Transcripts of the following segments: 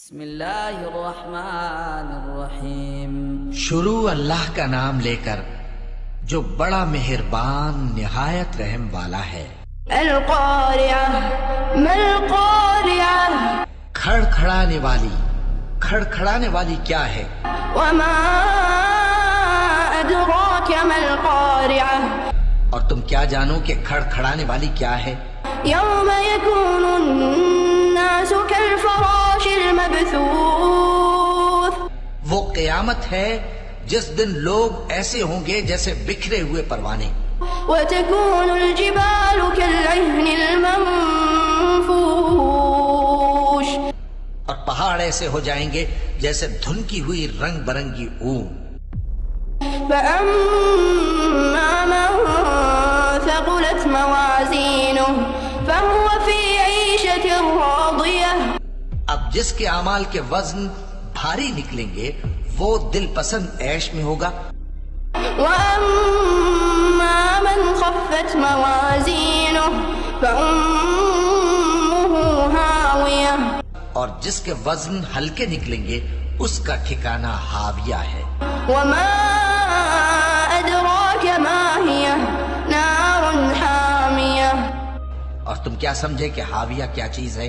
بسم اللہ الرحمن الرحیم۔ شروع اللہ کا نام لے کر جو بڑا مہربان نہایت رحم والا ہے۔ القارعہ ما القارعہ، کھڑکھڑانے والی، کھڑکھڑانے والی کیا ہے؟ وما ادراک ما القارعہ، اور تم کیا جانو کہ کھڑکھڑانے والی کیا ہے؟ یوم یکون الناس کالفراش المبثوث، وہ قیامت ہے جس دن لوگ ایسے ہوں گے جیسے بکھرے ہوئے پروانے، وتكون الجبال كالعهن المنفوش، اور پہاڑ ایسے ہو جائیں گے جیسے دھنکی ہوئی رنگ برنگی اون۔ فأما من ثقلت موازینہ فهو في عیشة راضیہ، اب جس کے اعمال کے وزن بھاری نکلیں گے وہ دل پسند عیش میں ہوگا۔ وأما من خفت موازینہ فأمه ہاویہ، اور جس کے وزن ہلکے نکلیں گے اس کا ٹھکانہ ہاویہ ہے۔ وما ادراک ما ہی نار حامیہ، اور تم کیا سمجھے کہ ہاویہ کیا چیز ہے؟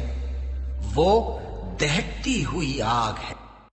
وہ دہکتی ہوئی آگ ہے۔